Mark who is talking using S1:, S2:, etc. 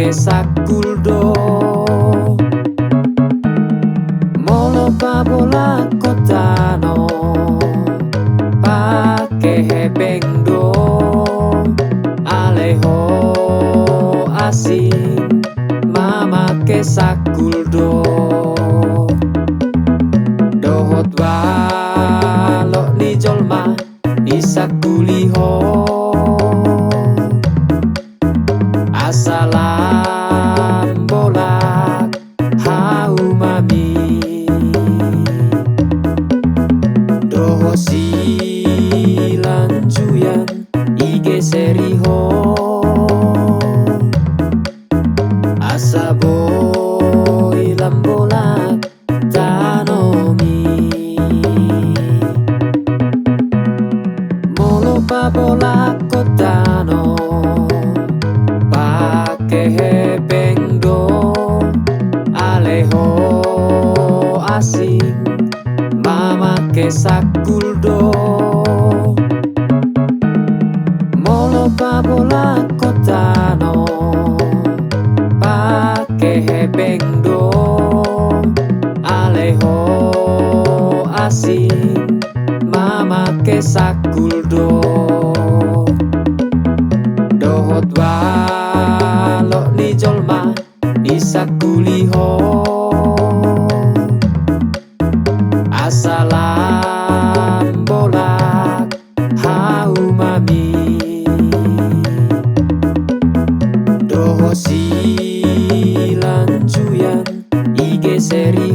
S1: make sakuldo molo pabola kotano pake hebeng do aleho asin mama ke sakuldo dohot balok ni jolma isa kuliho asalam bolak hau mami doho silan juyan ige seriho asa boy lambolak tanomi molo pabolak kotano pake hebeng do aleho asing mama ke sakuldo molo pabola kotano pake hebeng do aleho asing mama ke sakuldo dohot balok ni jolma isa kuliho asalam bolak hau mami doho silan juyan ige seri